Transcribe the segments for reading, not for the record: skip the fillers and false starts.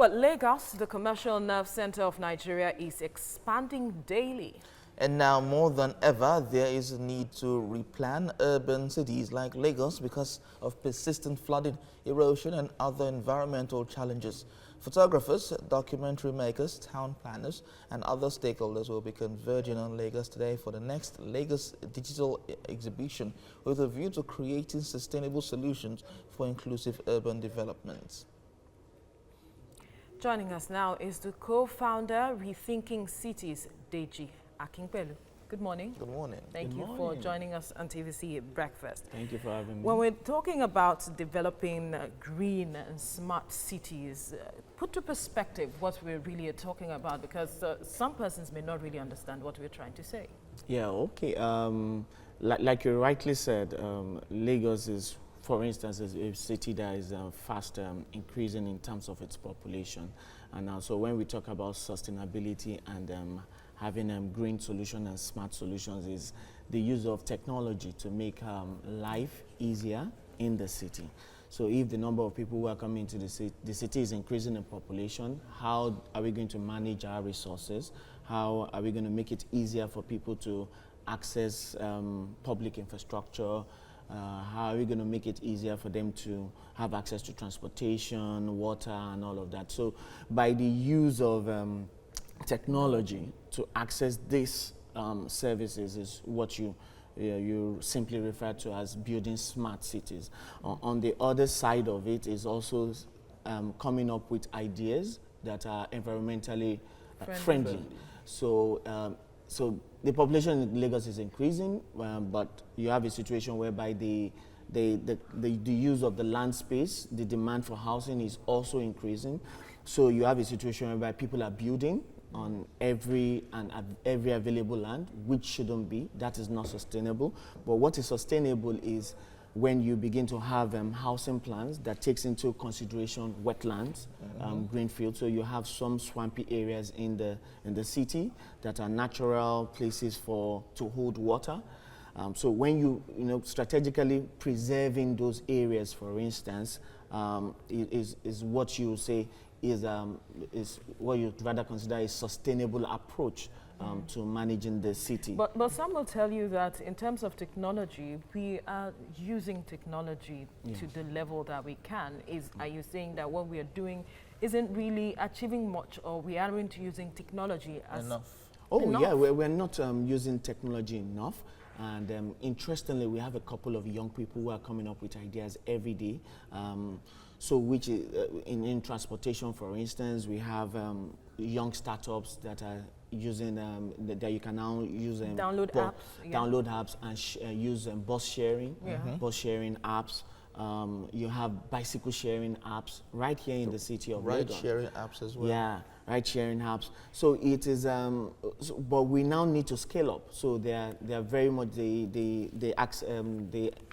Well, Lagos, the commercial nerve center of Nigeria, is expanding daily. And now more than ever, there is a need to replan urban cities like Lagos because of persistent flooding, erosion and other environmental challenges. Photographers, documentary makers, town planners and other stakeholders will be converging on Lagos today for the next Lagos Digital Exhibition with a view to creating sustainable solutions for inclusive urban development. Joining us now is the co-founder Rethinking Cities, Deji Akinpelu. Good morning. Good morning. Thank you for joining us on TVC Breakfast. Thank you for having me. When we're talking about developing green and smart cities, put to perspective what we're really talking about, because some persons may not really understand what we're trying to say. Yeah, okay. Like you rightly said, Lagos is, for instance, is a city that is fast increasing in terms of its population. And so when we talk about sustainability and having green solutions and smart solutions, is the use of technology to make life easier in the city. So if the number of people who are coming to the city is increasing in population, how are we going to manage our resources? How are we going to make it easier for people to access public infrastructure? How are we going to make it easier for them to have access to transportation, water, and all of that? So by the use of technology to access these services is what you simply refer to as building smart cities. On the other side of it is also coming up with ideas that are environmentally friendly. So so the population in Lagos is increasing, but you have a situation whereby the use of the land space, the demand for housing is also increasing. So you have a situation whereby people are building on every available land, which shouldn't be. That is not sustainable. But what is sustainable is when you begin to have housing plans that takes into consideration wetlands, green fields. So you have some swampy areas in the city that are natural places to hold water. So when you strategically preserving those areas, for instance, is what you say is what you'd rather consider a sustainable approach to managing the city. But some will tell you that in terms of technology, we are using technology to the level that we can. Are you saying that what we are doing isn't really achieving much, or we aren't using technology enough? Yeah, we're not using technology enough. And interestingly, we have a couple of young people who are coming up with ideas every day. So which is, in transportation, for instance, we have young startups that are using, that you can now use download apps and use bus sharing apps. You have bicycle sharing apps right here in the city of Lagos. Ride sharing apps as well. Yeah, ride sharing apps. So it is, but we now need to scale up. So they are very much the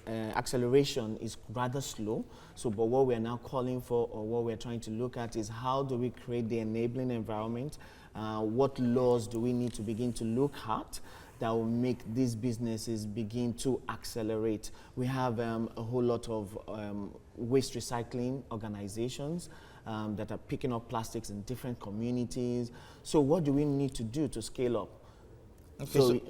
acceleration is rather slow. So, but what we are now calling for, or what we are trying to look at, is how do we create the enabling environment? What laws do we need to begin to look at that will make these businesses begin to accelerate? We have a whole lot of waste recycling organizations that are picking up plastics in different communities. So what do we need to do to scale up? Okay,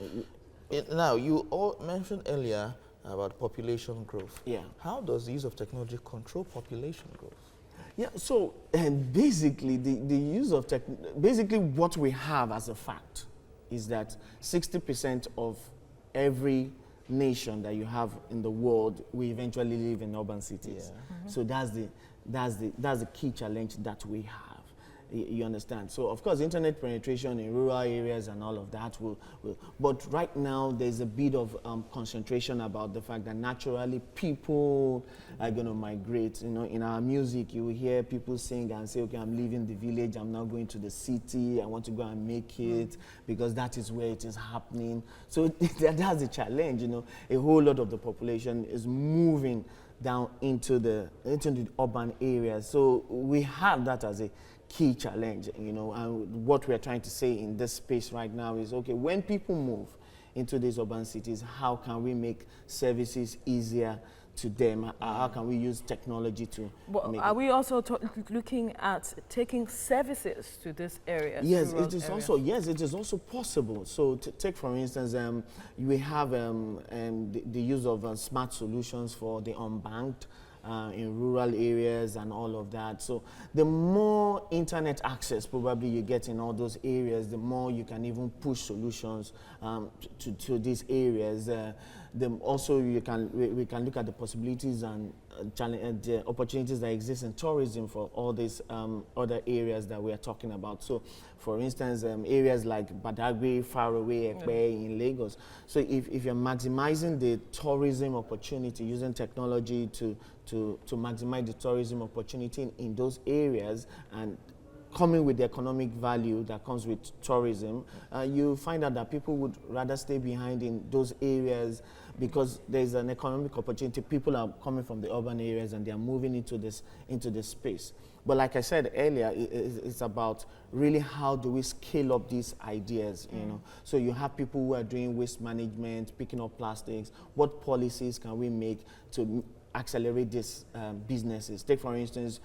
now, you all mentioned earlier about population growth. Yeah. How does the use of technology control population growth? Yeah, so basically the use of basically what we have as a fact is that 60% of every nation that you have in the world will eventually live in urban cities. Yeah. So that's the key challenge that we have. You understand? So of course, internet penetration in rural areas and all of that will but right now there's a bit of concentration about the fact that naturally people are going to migrate. In our music, you will hear people sing and say, okay, I'm leaving the village, I'm now going to the city, I want to go and make it, because that is where it is happening. So that's a challenge. A whole lot of the population is moving down into the urban areas. So we have that as a key challenge, and what we're trying to say in this space right now is, okay, when people move into these urban cities, how can we make services easier to them? How can we use technology to But make are we also looking at taking services to this area? Yes, it is also, yes, it is also possible. So take for instance, we have the use of smart solutions for the unbanked in rural areas and all of that. So the more internet access probably you get in all those areas, the more you can even push solutions to these areas. Also, we can look at the possibilities and the opportunities that exist in tourism for all these other areas that we are talking about. So, for instance, areas like Badagry, Faraway, Ekpe in Lagos. So, if you're maximizing the tourism opportunity using technology to maximize the tourism opportunity in those areas and coming with the economic value that comes with tourism, you find out that people would rather stay behind in those areas because there's an economic opportunity. People are coming from the urban areas and they are moving into this space. But like I said earlier, it's about really how do we scale up these ideas, you know. So you have people who are doing waste management, picking up plastics. What policies can we make to accelerate these businesses? Take for instance,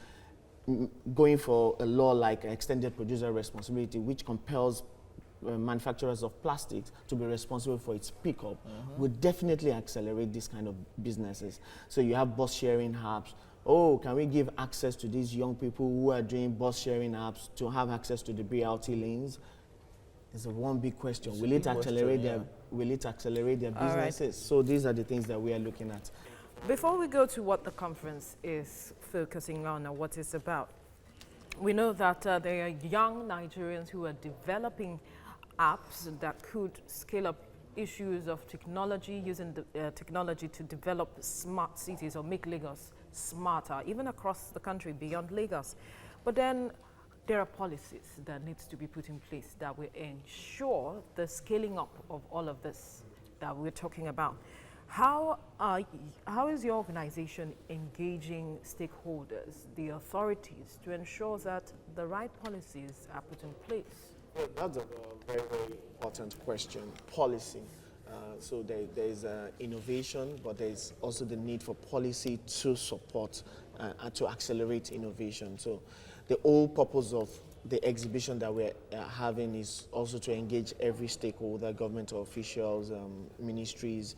going for a law like extended producer responsibility, which compels manufacturers of plastics to be responsible for its pickup, would definitely accelerate this kind of businesses. So you have bus sharing hubs. Oh, can we give access to these young people who are doing bus sharing apps to have access to the BRT lanes? It's a one big question. Will it accelerate their businesses? Right. So these are the things that we are looking at. Before we go to what the conference is focusing on or what it's about, we know that there are young Nigerians who are developing apps that could scale up issues of technology, using the technology to develop smart cities or make Lagos smarter, even across the country beyond Lagos. But then there are policies that needs to be put in place that will ensure the scaling up of all of this that we're talking about. How is your organization engaging stakeholders, the authorities, to ensure that the right policies are put in place? Well, that's a very, very important question. Policy. So there is innovation, but there is also the need for policy to support and to accelerate innovation. So the whole purpose of the exhibition that we're having is also to engage every stakeholder, government officials, ministries,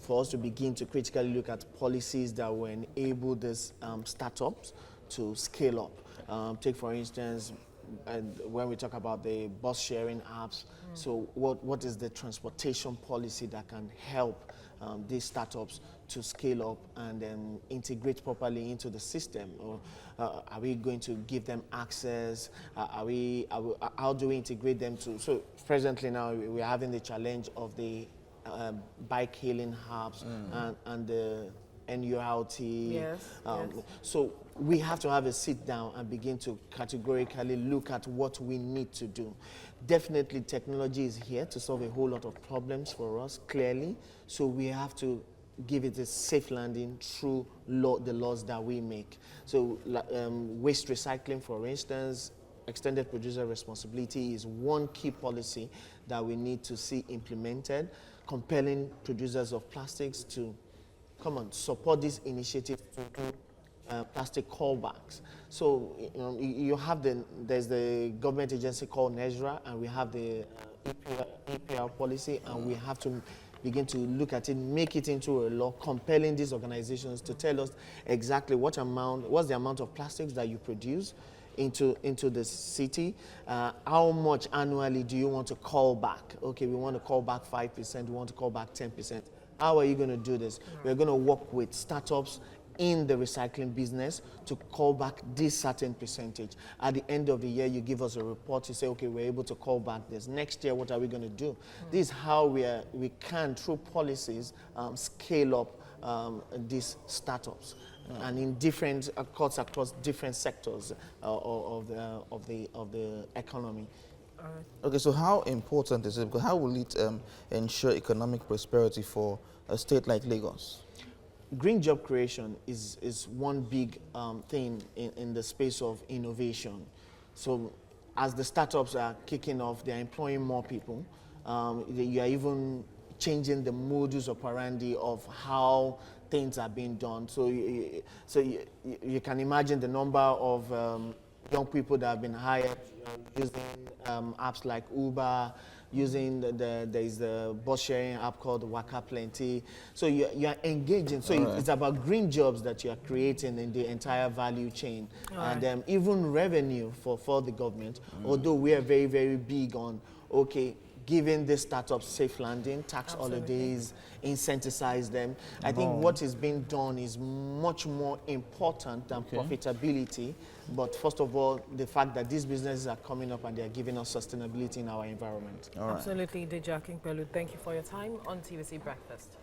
for us to begin to critically look at policies that will enable these startups to scale up. Take for instance, and when we talk about the bus sharing apps, so what is the transportation policy that can help these startups to scale up and then integrate properly into the system? Or are we going to give them access? How do we integrate them to? So presently now we're having the challenge of the bike hailing hubs and the NURT. Yes, yes. So we have to have a sit down and begin to categorically look at what we need to do. Definitely technology is here to solve a whole lot of problems for us, clearly. So we have to give it a safe landing through the laws that we make. So waste recycling, for instance, extended producer responsibility is one key policy that we need to see implemented, compelling producers of plastics to support this initiative to do plastic callbacks. So you have there's the government agency called NESRA, and we have the EPR policy, and we have to begin to look at it, make it into a law, compelling these organizations to tell us exactly what's the amount of plastics that you produce into the city, how much annually do you want to call back? Okay, we want to call back 5%, we want to call back 10%. How are you going to do this? We're going to work with startups in the recycling business to call back this certain percentage. At the end of the year, you give us a report to say, okay, we're able to call back this. Next year, what are we going to do? This is how we can, through policies, scale up these startups. And in different across different sectors of the economy. Okay, so how important is it? Because how will it ensure economic prosperity for a state like Lagos? Green job creation is one big thing in the space of innovation. So as the startups are kicking off, they're employing more people. You are even changing the modus operandi of how things are being done. So you can imagine the number of young people that have been hired using apps like Uber, using there's the bus sharing app called Waka Plenty. So you're engaging. So it's about green jobs that you're creating in the entire value chain. And even revenue for the government, although we are very, very big on, okay, giving the startups safe landing, tax holidays, incentivize them. I think what is being done is much more important than profitability. But first of all, the fact that these businesses are coming up and they are giving us sustainability in our environment. Absolutely, Deji Akinpelu. Thank you for your time on TVC Breakfast.